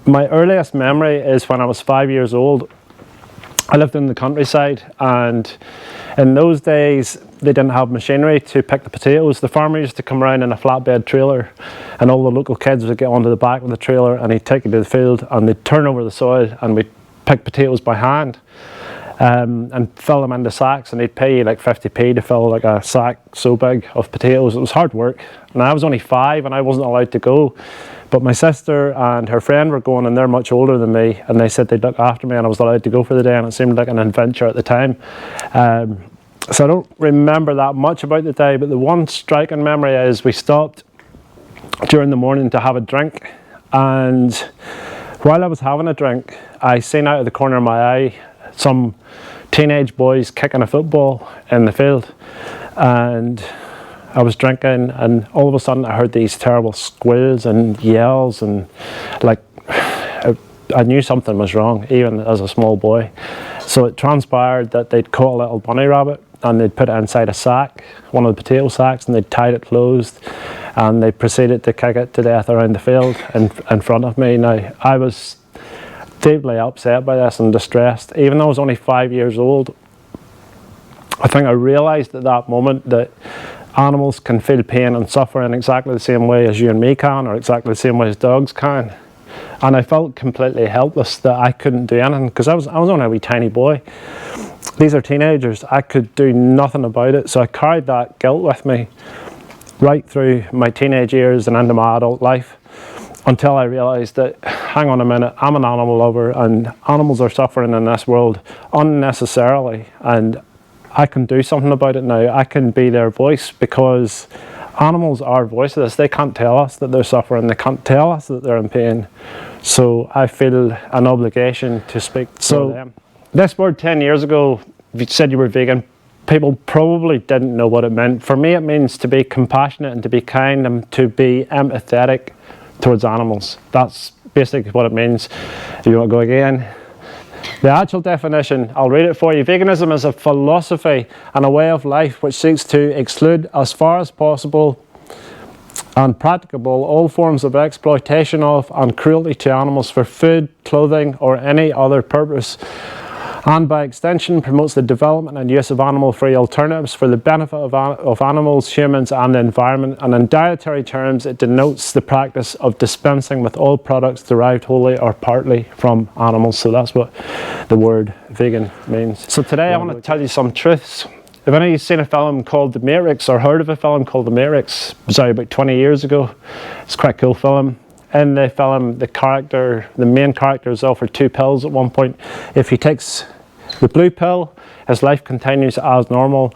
My earliest memory is when I was 5 years old. I lived in the countryside, and in those days they didn't have machinery to pick the potatoes. The farmer used to come around in a flatbed trailer, and all the local kids would get onto the back of the trailer, and he'd take you to the field, and they'd turn over the soil, and we'd pick potatoes by hand, and fill them into sacks, and they'd pay you like 50p to fill like a sack so big of potatoes. It was hard work, and I was only 5 and I wasn't allowed to go. But my sister and her friend were going, and they're much older than me, and they said they'd look after me and I was allowed to go for the day, and it seemed like an adventure at the time. So I don't remember that much about the day, but the one striking memory is we stopped during the morning to have a drink, and while I was having a drink, I seen out of the corner of my eye some teenage boys kicking a football in the field, and I was drinking, and all of a sudden I heard these terrible squeals and yells, and like I knew something was wrong even as a small boy. So it transpired that they'd caught a little bunny rabbit and they'd put it inside a sack, one of the potato sacks, and they'd tied it closed, and they proceeded to kick it to death around the field in front of me. Now I was deeply upset by this and distressed. Even though I was only 5 years old, I think I realised at that moment that animals can feel pain and suffer in exactly the same way as you and me can, or exactly the same way as dogs can. And I felt completely helpless that I couldn't do anything, because I was only a wee tiny boy. These are teenagers. I could do nothing about it. So I carried that guilt with me right through my teenage years and into my adult life, until I realised that, hang on a minute, I'm an animal lover, and animals are suffering in this world unnecessarily, and I can do something about it now. I can be their voice, because animals are voiceless. They can't tell us that they're suffering. They can't tell us that they're in pain. So I feel an obligation to speak for them. This word 10 years ago, if you said you were vegan, people probably didn't know what it meant. For me, it means to be compassionate and to be kind and to be empathetic towards animals. That's basically what it means. If you want to go again. The actual definition, I'll read it for you. Veganism is a philosophy and a way of life which seeks to exclude, as far as possible and practicable, all forms of exploitation of and cruelty to animals for food, clothing, or any other purpose, and by extension promotes the development and use of animal-free alternatives for the benefit of animals, humans, and the environment. And in dietary terms, it denotes the practice of dispensing with all products derived wholly or partly from animals. So that's what the word vegan means. So today I want to tell you some truths. If any of you have seen a film called The Matrix, or heard of a film called The Matrix, it was out about 20 years ago. It's quite a cool film. In the film, the main character is offered 2 pills at one point. If he takes the blue pill, his life continues as normal.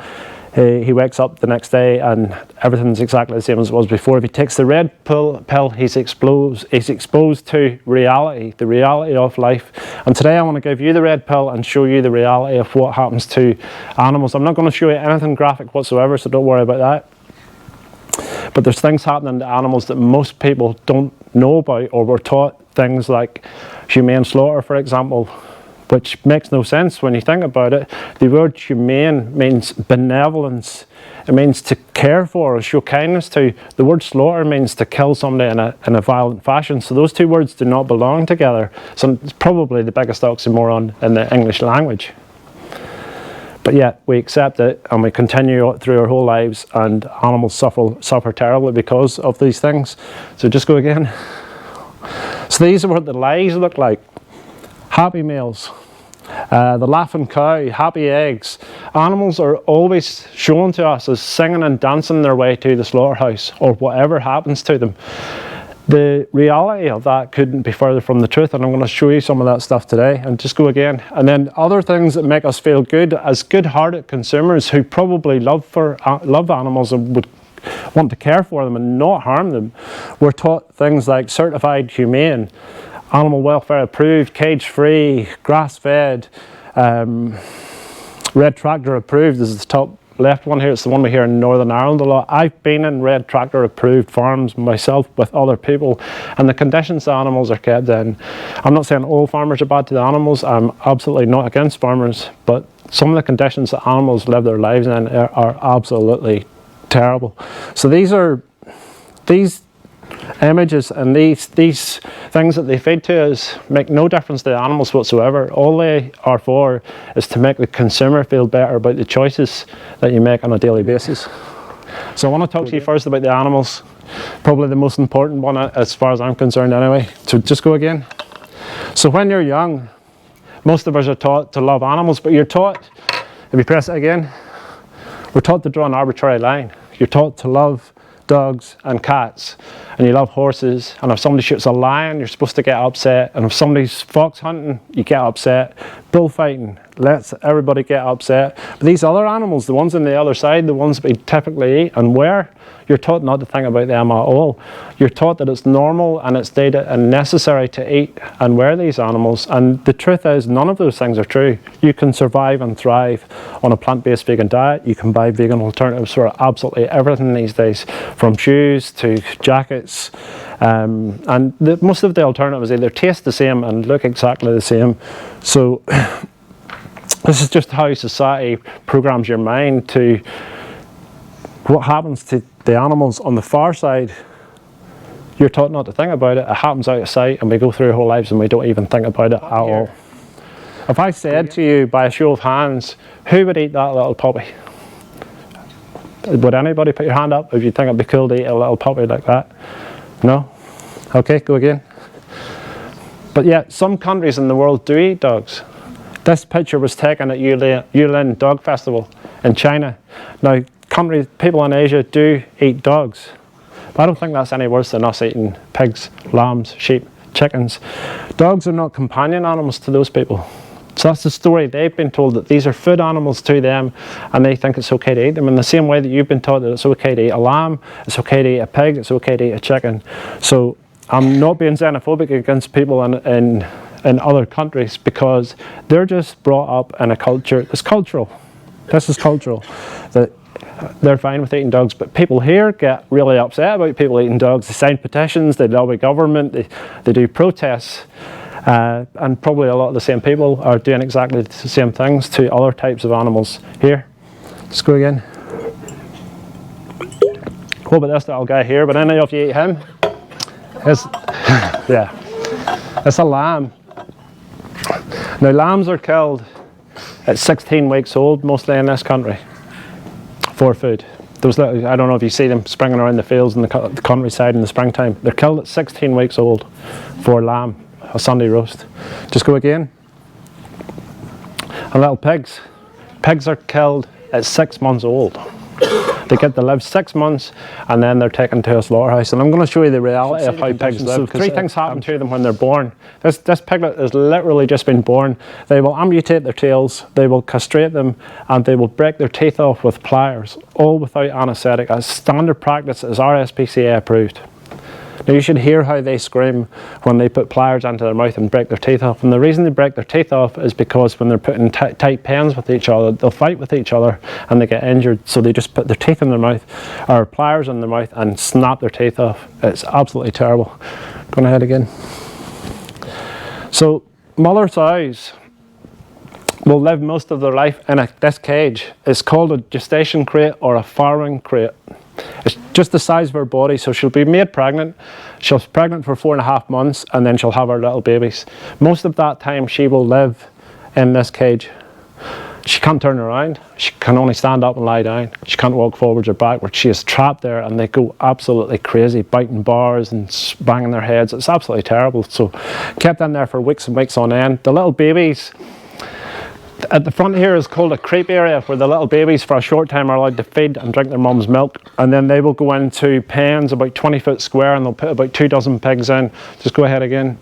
He wakes up the next day and everything's exactly the same as it was before. If he takes the red pill, he's exposed to reality, the reality of life. And today I want to give you the red pill and show you the reality of what happens to animals. I'm not going to show you anything graphic whatsoever, so don't worry about that. But there's things happening to animals that most people don't know about, or were taught things like humane slaughter, for example, which makes no sense when you think about it. The word humane means benevolence. It means to care for or show kindness to. The word slaughter means to kill somebody in a violent fashion. So those two words do not belong together. So it's probably the biggest oxymoron in the English language. But yet we accept it and we continue through our whole lives, and animals suffer terribly because of these things. So just go again. So these are what the lies look like. Happy meals, the laughing cow, happy eggs. Animals are always shown to us as singing and dancing their way to the slaughterhouse, or whatever happens to them. The reality of that couldn't be further from the truth, and I'm going to show you some of that stuff today. And just go again. And then other things that make us feel good as good-hearted consumers who probably love animals and would want to care for them and not harm them. We're taught things like certified humane, animal welfare approved, cage-free, grass-fed, red tractor approved. This is the top left one here. It's the one we hear in Northern Ireland a lot. I've been in red tractor approved farms myself with other people, and the conditions the animals are kept in. I'm not saying all farmers are bad to the animals. I'm absolutely not against farmers, but some of the conditions that animals live their lives in are absolutely terrible. So these images, and these things that they feed to us make no difference to the animals whatsoever. All they are for is to make the consumer feel better about the choices that you make on a daily basis. So I want to talk to you first about the animals, probably the most important one as far as I'm concerned anyway. So just go again. So when you're young, most of us are taught to love animals, but you're taught, if you press it again, we're taught to draw an arbitrary line. You're taught to love dogs and cats, and you love horses, and if somebody shoots a lion, you're supposed to get upset, and if somebody's fox hunting, you get upset. Bullfighting lets everybody get upset. But these other animals, the ones on the other side, the ones that we typically eat and wear, you're taught not to think about them at all. You're taught that it's normal and it's data and necessary to eat and wear these animals, and the truth is none of those things are true. You can survive and thrive on a plant-based vegan diet. You can buy vegan alternatives for absolutely everything these days, from shoes to jackets, and most of the alternatives either taste the same and look exactly the same. So this is just how society programs your mind to what happens to the animals on the far side. You're taught not to think about it. It happens out of sight, and we go through our whole lives and we don't even think about it at all. If I said to you by a show of hands, who would eat that little puppy? Would anybody put your hand up if you think it'd be cool to eat a little puppy like that? No? Okay, go again. But yet, some countries in the world do eat dogs. This picture was taken at Yulin Dog Festival in China. Now, people in Asia do eat dogs. But I don't think that's any worse than us eating pigs, lambs, sheep, chickens. Dogs are not companion animals to those people. So that's the story they've been told, that these are food animals to them, and they think it's okay to eat them in the same way that you've been taught that it's okay to eat a lamb, it's okay to eat a pig, it's okay to eat a chicken. So I'm not being xenophobic against people in other countries, because they're just brought up in a culture that's cultural. This is cultural. That they're fine with eating dogs, but people here get really upset about people eating dogs. They sign petitions, they lobby government, they do protests. And probably a lot of the same people are doing exactly the same things to other types of animals here. Let's go again. What about this little guy here? But any of you eat him? Yeah, it's a lamb. Now, lambs are killed at 16 weeks old, mostly in this country, for food. Those little, I don't know if you see them springing around the fields in the countryside in the springtime. They're killed at 16 weeks old for lamb. A Sunday roast. Just go again. And little pigs. Pigs are killed at 6 months old. They get to live 6 months, and then they're taken to a slaughterhouse. And I'm going to show you the reality of how pigs live. So 3 things happen to them when they're born. This piglet has literally just been born. They will amputate their tails, they will castrate them, and they will break their teeth off with pliers, all without anaesthetic. As standard practice, is RSPCA approved. Now, you should hear how they scream when they put pliers into their mouth and break their teeth off. And the reason they break their teeth off is because when they're put in tight pens with each other, they'll fight with each other and they get injured. So they just put their teeth in their mouth, or pliers in their mouth, and snap their teeth off. It's absolutely terrible. Going ahead again. So mother sows will live most of their life in this cage. It's called a gestation crate or a farrowing crate. It's just the size of her body, so she'll be made pregnant. She'll be pregnant for 4.5 months, and then she'll have her little babies. Most of that time she will live in this cage. She can't turn around. She can only stand up and lie down. She can't walk forwards or backwards. She is trapped there, and they go absolutely crazy, biting bars and banging their heads. It's absolutely terrible. So kept in there for weeks and weeks on end. The little babies at the front here is called a creep area, where the little babies for a short time are allowed to feed and drink their mum's milk, and then they will go into pens about 20 foot square, and they'll put about 2 dozen pigs in. Just go ahead again.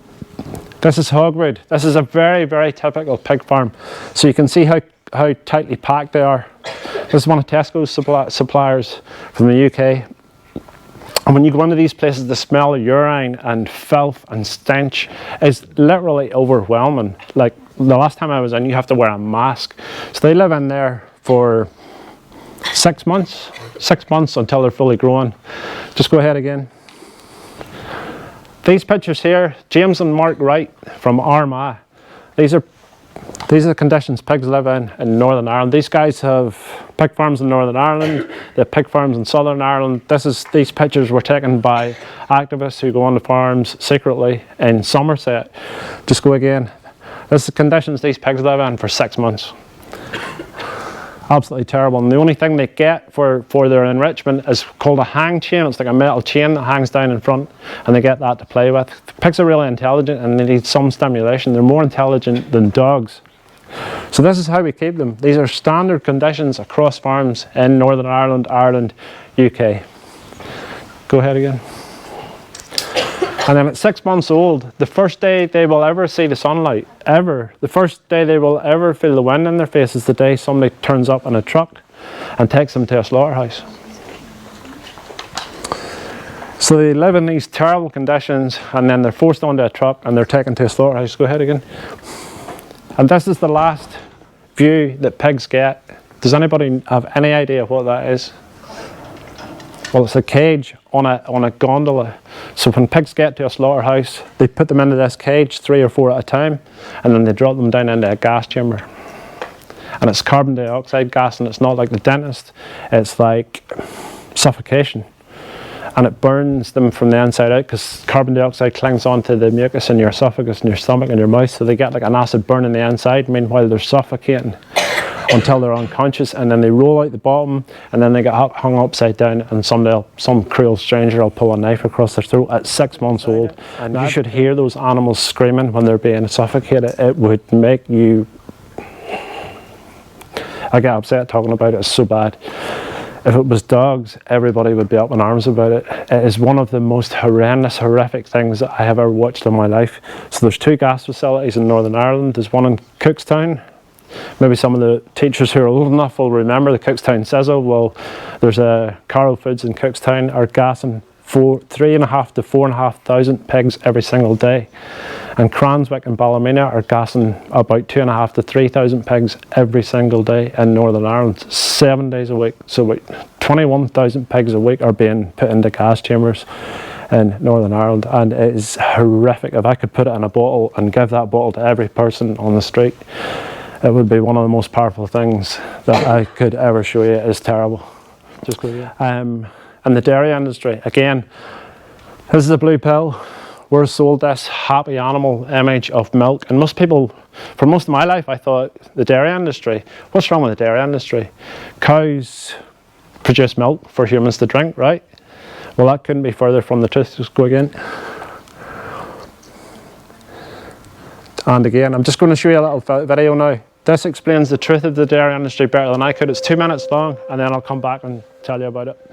This is hogwood. This is a very, very typical pig farm. So you can see how tightly packed they are. This is one of Tesco's suppliers from the UK. And when you go into these places, the smell of urine and filth and stench is literally overwhelming. Like, the last time I was in, you have to wear a mask. So they live in there for 6 months. 6 months until they're fully grown. Just go ahead again. These pictures here, James and Mark Wright from Armagh. These are These are the conditions pigs live in Northern Ireland. These guys have pig farms in Northern Ireland, they have pig farms in Southern Ireland. These pictures were taken by activists who go on the farms secretly in Somerset. Just go again. This is the conditions these pigs live in for 6 months. Absolutely terrible. And the only thing they get for their enrichment is called a hang chain. It's like a metal chain that hangs down in front, and they get that to play with. Pigs are really intelligent and they need some stimulation. They're more intelligent than dogs. So this is how we keep them. These are standard conditions across farms in Northern Ireland, Ireland, UK. Go ahead again. And then at 6 months old, the first day they will ever see the sunlight, the first day they will ever feel the wind in their face is the day somebody turns up in a truck and takes them to a slaughterhouse. So they live in these terrible conditions, and then they're forced onto a truck and they're taken to a slaughterhouse. Go ahead again. And this is the last view that pigs get. Does anybody have any idea what that is? Well, it's a cage on a gondola. So when pigs get to a slaughterhouse, they put them into this cage, 3 or 4 at a time, and then they drop them down into a gas chamber. And it's carbon dioxide gas, and it's not like the dentist, it's like suffocation. And it burns them from the inside out because carbon dioxide clings onto the mucus in your esophagus and your stomach and your mouth, so they get like an acid burn in the inside. Meanwhile, they're suffocating until they're unconscious, and then they roll out the bottom, and then they get hung upside down, and some cruel stranger will pull a knife across their throat at 6 months old. And you should hear those animals screaming when they're being suffocated. It would make you... I get upset talking about it, it's so bad. If it was dogs, everybody would be up in arms about it. It is one of the most horrendous, horrific things that I have ever watched in my life. So there's 2 gas facilities in Northern Ireland. There's one in Cookstown. Maybe some of the teachers who are old enough will remember the Cookstown sizzle. Well, there's a Carroll Foods in Cookstown are gassing 3,500 to 4,500 pigs every single day. And Cranswick and Ballymena are gassing about 2,500 to 3,000 pigs every single day in Northern Ireland, 7 days a week. So about 21,000 pigs a week are being put into gas chambers in Northern Ireland, and it is horrific. If I could put it in a bottle and give that bottle to every person on the street, it would be one of the most powerful things that I could ever show you. It is terrible. Just go, yeah. And the dairy industry, again, this is a blue pill. We're sold this happy animal image of milk, and most people, for most of my life, I thought the dairy industry, what's wrong with the dairy industry? Cows produce milk for humans to drink, right? Well, that couldn't be further from the truth. Just go again. And again, I'm just going to show you a little video now. This explains the truth of the dairy industry better than I could. It's 2 minutes long, and then I'll come back and tell you about it.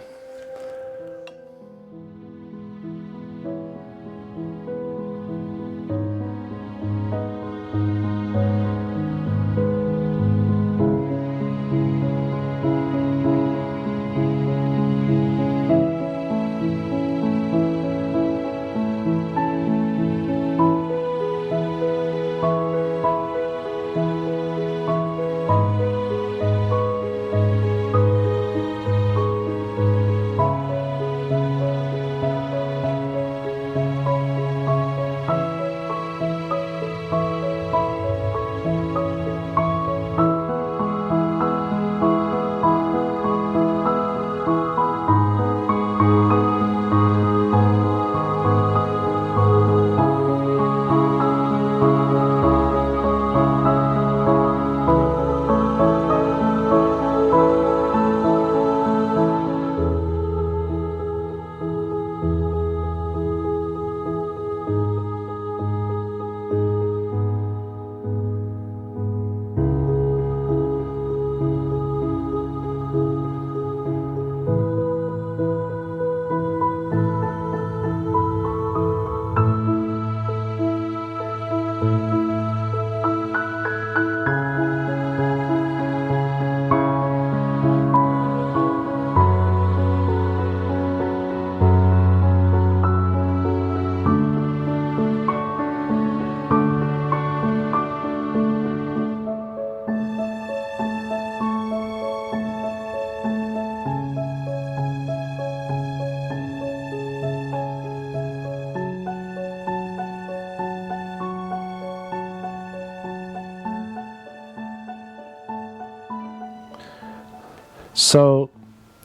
So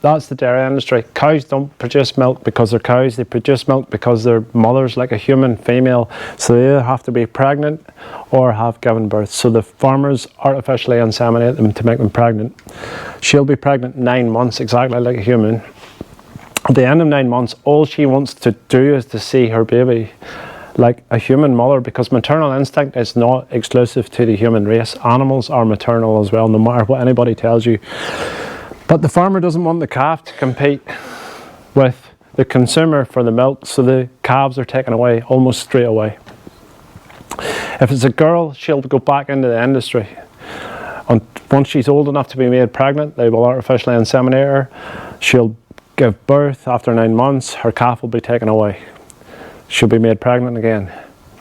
that's the dairy industry. Cows don't produce milk because they're cows. They produce milk because they're mothers, like a human female. So they either have to be pregnant or have given birth. So the farmers artificially inseminate them to make them pregnant. She'll be pregnant 9 months, exactly like a human. At the end of 9 months, all she wants to do is to see her baby like a human mother, because maternal instinct is not exclusive to the human race. Animals are maternal as well, no matter what anybody tells you. But the farmer doesn't want the calf to compete with the consumer for the milk, so the calves are taken away almost straight away. If it's a girl, she'll go back into the industry. And once she's old enough to be made pregnant, they will artificially inseminate her. She'll give birth. After 9 months, her calf will be taken away. She'll be made pregnant again.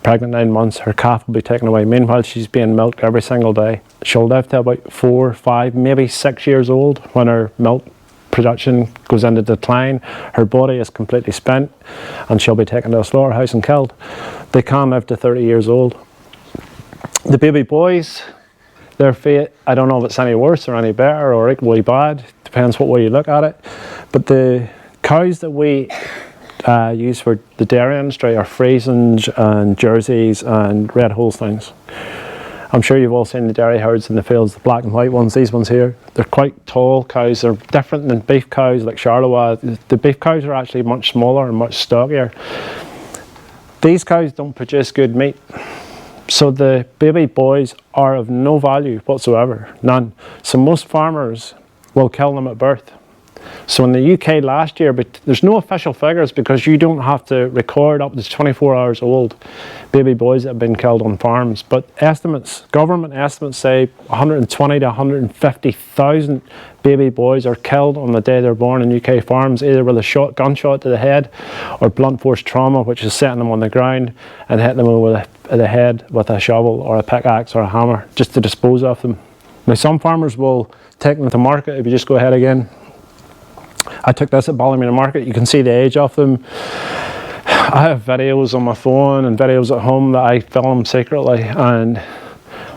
Pregnant 9 months, her calf will be taken away. Meanwhile, she's being milked every single day. She'll live to about 4, 5, maybe 6 years old when her milk production goes into decline. Her body is completely spent and she'll be taken to a slaughterhouse and killed. They can live to 30 years old. The baby boys, their fate, I don't know if it's any worse or any better or equally bad. Depends what way you look at it. But the cows that we used for the dairy industry are Friesians and Jerseys and Red Holsteins. I'm sure you've all seen the dairy herds in the fields, the black and white ones. These ones here, they're quite tall cows. They're different than beef cows like Charleroi. The beef cows are actually much smaller and much stockier. These cows don't produce good meat, so the baby boys are of no value whatsoever, none. So most farmers will kill them at birth. So in the UK last year, but there's no official figures because you don't have to record up to 24 hours old baby boys that have been killed on farms. But estimates, government estimates say 120 to 150,000 baby boys are killed on the day they're born in UK farms, either with a gunshot to the head or blunt force trauma, which is setting them on the ground and hitting them over the head with a shovel or a pickaxe or a hammer just to dispose of them. Now some farmers will take them to market. If you just go ahead again. I took this at Ballymena Market. You can see the age of them. I have videos on my phone and videos at home that I film secretly, and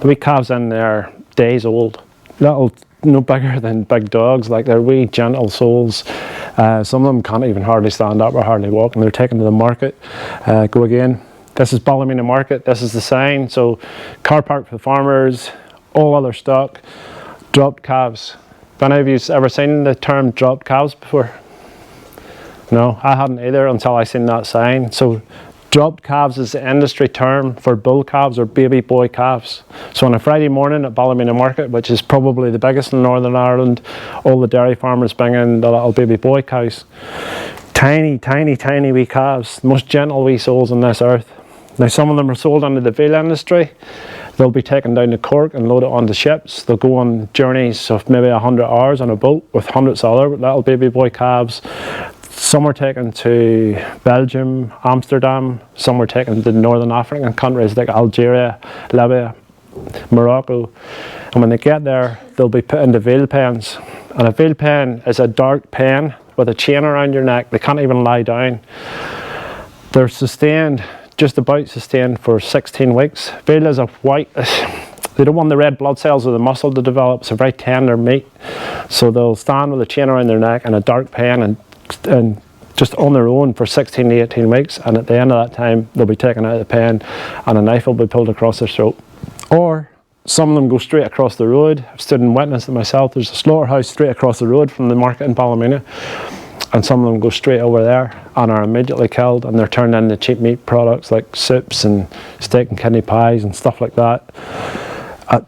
the wee calves in there, days old, little, no bigger than big dogs. Like, they're wee gentle souls. Some of them can't even hardly stand up or hardly walk, and they're taken to the market. Go again. This is Ballymena Market. This is the sign. So car park for the farmers, all other stock, dropped calves. Have any of you ever seen the term dropped calves before? No, I hadn't either until I seen that sign. So dropped calves is the industry term for bull calves or baby boy calves. So on a Friday morning at Ballymena Market, which is probably the biggest in Northern Ireland, all the dairy farmers bring in the little baby boy cows. Tiny, tiny, tiny wee calves, the most gentle wee souls on this earth. Now some of them are sold under the veal industry. They'll be taken down to Cork and loaded onto ships. They'll go on journeys of maybe 100 hours on a boat with hundreds of other little baby boy calves. Some are taken to Belgium, Amsterdam. Some are taken to Northern African countries like Algeria, Libya, Morocco. And when they get there, they'll be put into veal pens. And a veal pen is a dark pen with a chain around your neck. They can't even lie down. They're sustained, just about sustained, for 16 weeks. Veal is a white, they don't want the red blood cells or the muscle to develop. It's a very tender meat. So they'll stand with a chain around their neck and a dark pen and just on their own for 16 to 18 weeks. And at the end of that time, they'll be taken out of the pen and a knife will be pulled across their throat. Or some of them go straight across the road. I've stood and witnessed it myself. There's a slaughterhouse straight across the road from the market in Ballymena. And some of them go straight over there and are immediately killed, and they're turned into cheap meat products like soups and steak and kidney pies and stuff like that. At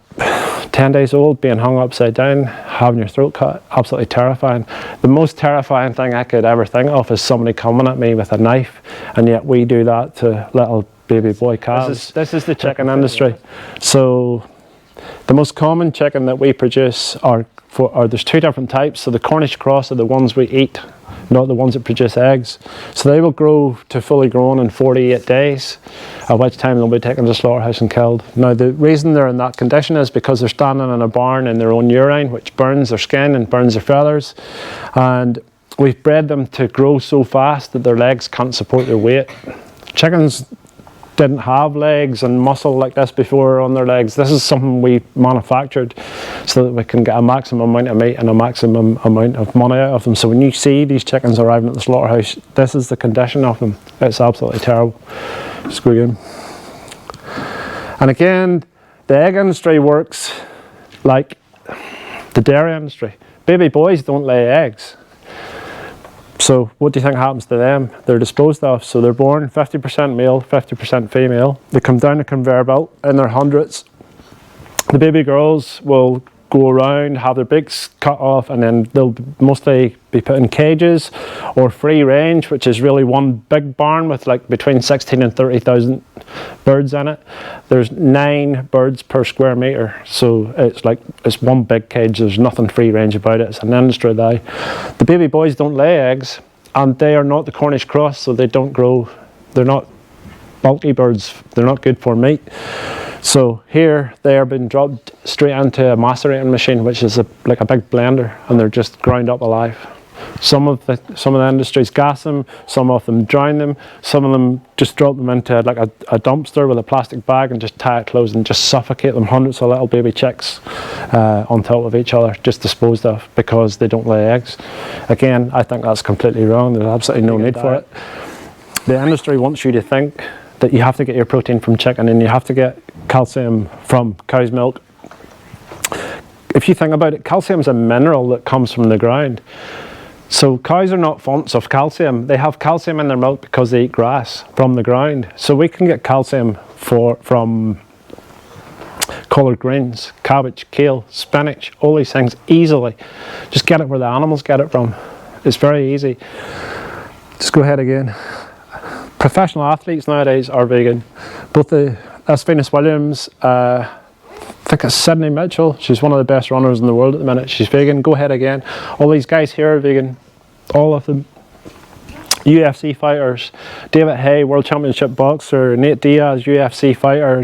10 days old, being hung upside down, having your throat cut, absolutely terrifying. The most terrifying thing I could ever think of is somebody coming at me with a knife, and yet we do that to little baby boy calves. This is the chicken industry. So the most common chicken that we produce there's two different types. So the Cornish cross are the ones we eat, not the ones that produce eggs. So they will grow to fully grown in 48 days, at which time they'll be taken to the slaughterhouse and killed. Now the reason they're in that condition is because they're standing in a barn in their own urine, which burns their skin and burns their feathers. And we've bred them to grow so fast that their legs can't support their weight. Chickens didn't have legs and muscle like this before on their legs. This is something we manufactured so that we can get a maximum amount of meat and a maximum amount of money out of them. So when you see these chickens arriving at the slaughterhouse, this is the condition of them. It's absolutely terrible. Just go again. And again, the egg industry works like the dairy industry. Baby boys don't lay eggs. So what do you think happens to them? They're disposed of. So they're born 50% male, 50% female. They come down a conveyor belt in their hundreds. The baby girls will go around, have their beaks cut off, and then they'll mostly be put in cages or free range, which is really one big barn with like between 16 and 30,000 birds in it. There's 9 birds per square meter, so it's one big cage. There's nothing free range about it. It's an industry now. The baby boys don't lay eggs, and they are not the Cornish cross, so they don't grow. They're not bulky birds. They're not good for meat. So here they are being dropped straight into a macerating machine, which is like a big blender, and they're just ground up alive. Some of the industries gas them, some of them drown them, some of them just drop them into like a dumpster with a plastic bag and just tie it closed and just suffocate them. Hundreds of little baby chicks on top of each other, just disposed of because they don't lay eggs. Again, I think that's completely wrong. There's absolutely no need for it. The industry wants you to think that you have to get your protein from chicken and you have to get calcium from cow's milk. If you think about it, calcium is a mineral that comes from the ground. So cows are not fonts of calcium. They have calcium in their milk because they eat grass from the ground. So we can get calcium from collard greens, cabbage, kale, spinach, all these things easily. Just get it where the animals get it from. It's very easy. Just go ahead again. Professional athletes nowadays are vegan. Both that's Venus Williams, I think it's Sydney Mitchell. She's one of the best runners in the world at the minute. She's vegan. Go ahead again. All these guys here are vegan. All of them. UFC fighters. David Haye, World Championship boxer. Nate Diaz, UFC fighter.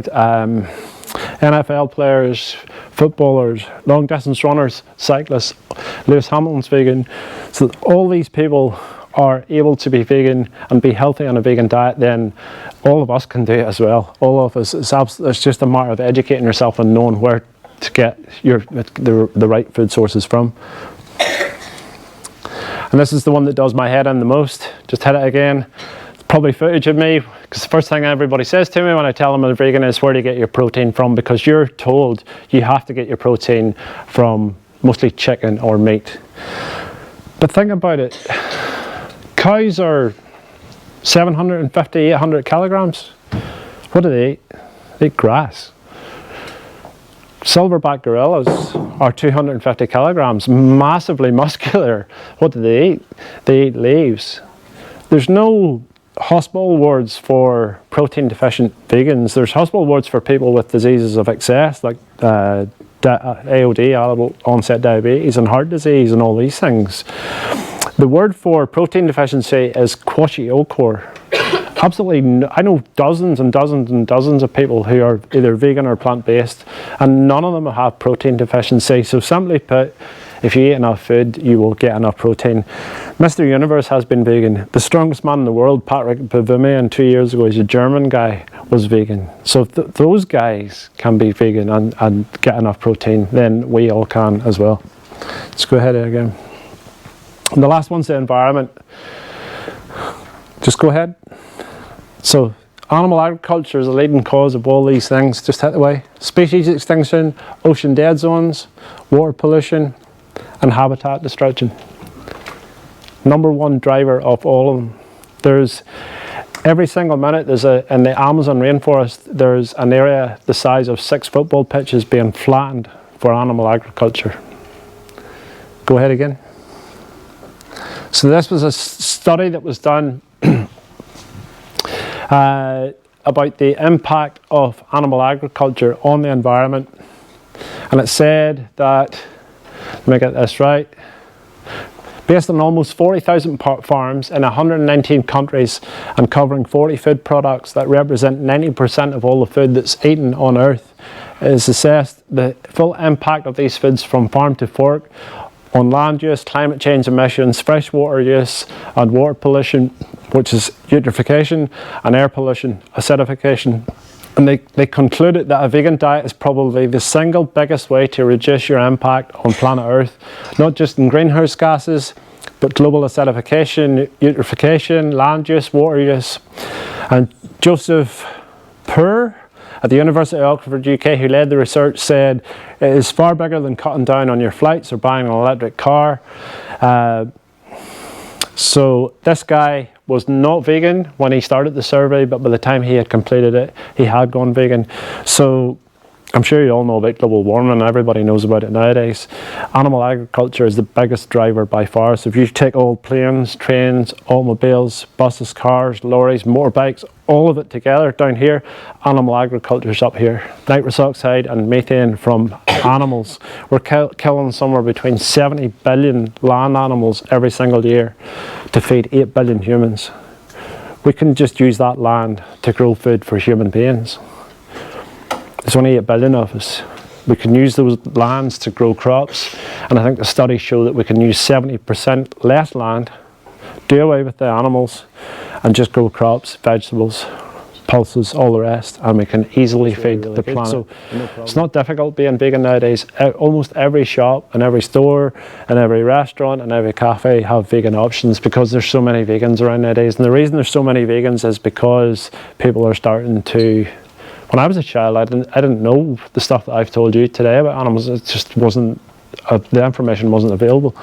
NFL players, footballers, long distance runners, cyclists. Lewis Hamilton's vegan. So all these people are able to be vegan and be healthy on a vegan diet, then all of us can do it as well. All of us. It's just a matter of educating yourself and knowing where to get the right food sources from. And this is the one that does my head in the most. Just hit it again. It's probably footage of me, because the first thing everybody says to me when I tell them I'm vegan is, where do you get your protein from? Because you're told you have to get your protein from mostly chicken or meat. But think about it. Cows are 750, 800 kilograms. What do they eat? They eat grass. Silverback gorillas are 250 kilograms, massively muscular. What do they eat? They eat leaves. There's no hospital wards for protein deficient vegans. There's hospital wards for people with diseases of excess, like AOD, adult onset diabetes, and heart disease, and all these things. The word for protein deficiency is kwashiorkor. Absolutely, I know dozens and dozens and dozens of people who are either vegan or plant-based, and none of them have protein deficiency. So simply put, if you eat enough food, you will get enough protein. Mr. Universe has been vegan. The strongest man in the world, Patrick Bavoumian, 2 years ago, he's a German guy, was vegan. So if those guys can be vegan and get enough protein, then we all can as well. Let's go ahead again. And the last one's the environment. Just go ahead. So animal agriculture is a leading cause of all these things. Just hit the way. Species extinction, ocean dead zones, water pollution, and habitat destruction. Number one driver of all of them. There's every single minute in the Amazon rainforest, there's an area the size of 6 football pitches being flattened for animal agriculture. Go ahead again. So this was a study that was done about the impact of animal agriculture on the environment, and it said that, let me get this right, based on almost 40,000 farms in 119 countries and covering 40 food products that represent 90% of all the food that's eaten on Earth, it is assessed the full impact of these foods from farm to fork on land use, climate change emissions, freshwater use and water pollution, which is eutrophication, and air pollution, acidification. And they concluded that a vegan diet is probably the single biggest way to reduce your impact on planet Earth, not just in greenhouse gases, but global acidification, eutrophication, land use, water use. And Joseph Poor at the University of Oxford, UK, who led the research, said it is far bigger than cutting down on your flights or buying an electric car. So this guy was not vegan when he started the survey, but by the time he had completed it, he had gone vegan. So I'm sure you all know about global warming, everybody knows about it nowadays. Animal agriculture is the biggest driver by far. So if you take all planes, trains, automobiles, buses, cars, lorries, motorbikes, all of it together down here, animal agriculture is up here. Nitrous oxide and methane from animals. We're killing somewhere between 70 billion land animals every single year to feed 8 billion humans. We can just use that land to grow food for human beings. There's only 8 billion of us. We can use those lands to grow crops, and I think the studies show that we can use 70% less land, do away with the animals, and just grow crops, vegetables, pulses, all the rest, and we can easily feed the planet. So it's not difficult being vegan nowadays. Almost every shop and every store and every restaurant and every cafe have vegan options because there's so many vegans around nowadays. And the reason there's so many vegans is because people are starting to... When I was a child, I didn't know the stuff that I've told you today about animals. It just wasn't, the information wasn't available.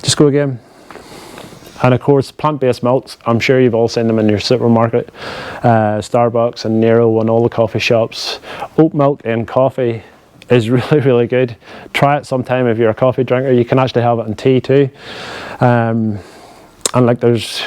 Just go again. And of course, plant-based milks, I'm sure you've all seen them in your supermarket, Starbucks and Nero and all the coffee shops. Oat milk in coffee is really, really good. Try it sometime if you're a coffee drinker. You can actually have it in tea too. And like there's,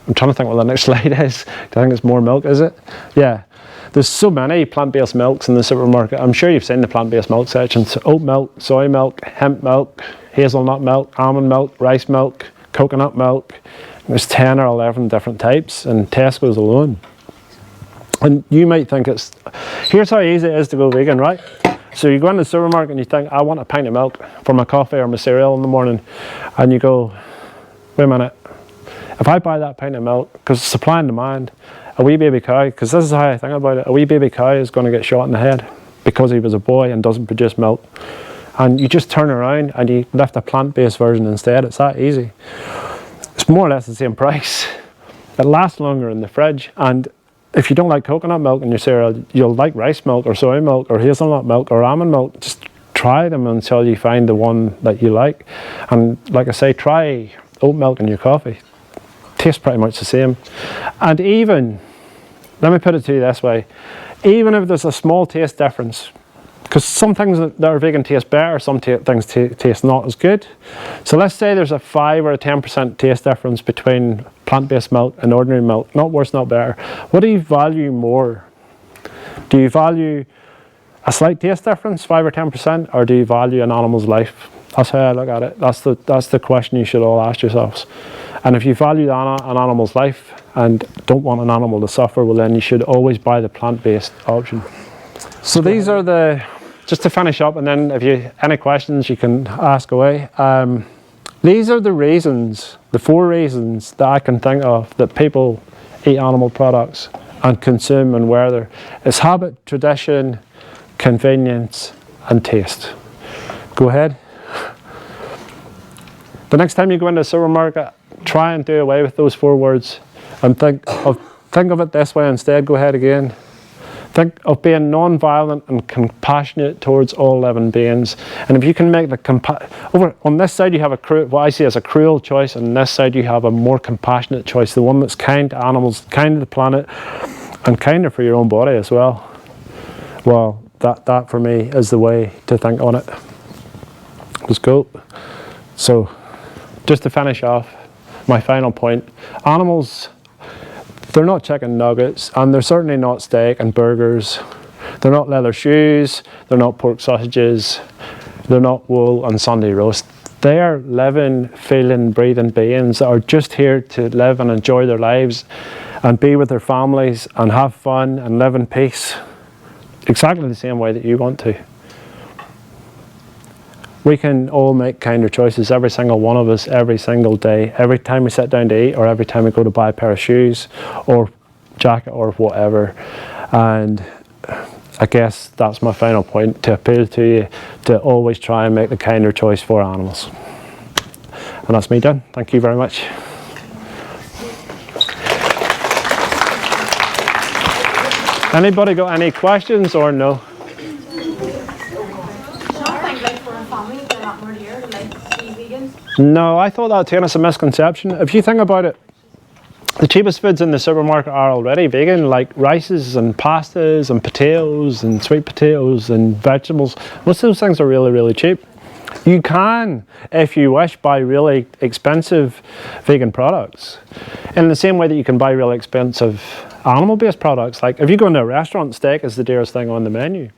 I'm trying to think what the next slide is. I think it's more milk, is it? Yeah. There's so many plant-based milks in the supermarket. I'm sure you've seen the plant-based milk sections. Oat milk, soy milk, hemp milk, hazelnut milk, almond milk, rice milk, coconut milk. There's 10 or 11 different types in Tesco's alone. And you might think it's... Here's how easy it is to go vegan, right? So you go into the supermarket and you think, I want a pint of milk for my coffee or my cereal in the morning. And you go, wait a minute. If I buy that pint of milk, because supply and demand, a wee baby cow, because this is how I think about it, a wee baby cow is going to get shot in the head because he was a boy and doesn't produce milk. And you just turn around and you lift a plant-based version instead. It's that easy. It's more or less the same price. It lasts longer in the fridge. And if you don't like coconut milk in your cereal, you'll like rice milk or soy milk or hazelnut milk or almond milk. Just try them until you find the one that you like. And like I say, try oat milk in your coffee. Tastes pretty much the same. And even, let me put it to you this way, even if there's a small taste difference, because some things that are vegan taste better, some things taste not as good. So let's say there's a 5 or a 10% taste difference between plant-based milk and ordinary milk. Not worse, not better. What do you value more? Do you value a slight taste difference, 5 or 10%, or do you value an animal's life? That's how I look at it. That's the question you should all ask yourselves. And if you value an animal's life and don't want an animal to suffer, well then you should always buy the plant-based option. So these are the, just to finish up, and then if you any questions you can ask away. These are the reasons, the 4 reasons that I can think of that people eat animal products and consume and wear them. It's habit, tradition, convenience and taste. Go ahead. The next time you go into a supermarket, try and do away with those 4 words and think of it this way instead. Go ahead again. Think of being non-violent and compassionate towards all living beings. And if you can make over on this side you have what I see as a cruel choice, and on this side you have a more compassionate choice, the one that's kind to animals, kind to the planet, and kinder for your own body as well. Well, that for me is the way to think on it. Let's go. So, just to finish off, my final point, animals, they're not chicken nuggets, and they're certainly not steak and burgers. They're not leather shoes, they're not pork sausages, they're not wool and Sunday roast. They are living, feeling, breathing beings that are just here to live and enjoy their lives and be with their families and have fun and live in peace, exactly the same way that you want to. We can all make kinder choices, every single one of us, every single day, every time we sit down to eat, or every time we go to buy a pair of shoes or jacket or whatever. And I guess that's my final point, to appeal to you to always try and make the kinder choice for animals. And that's me done. Thank you very much. Anybody got any questions or no? No, I thought that too, and it's a misconception. If you think about it, the cheapest foods in the supermarket are already vegan, like rices and pastas and potatoes and sweet potatoes and vegetables. Most of those things are really, really cheap. You can, if you wish, buy really expensive vegan products in the same way that you can buy really expensive animal-based products. Like if you go into a restaurant, steak is the dearest thing on the menu.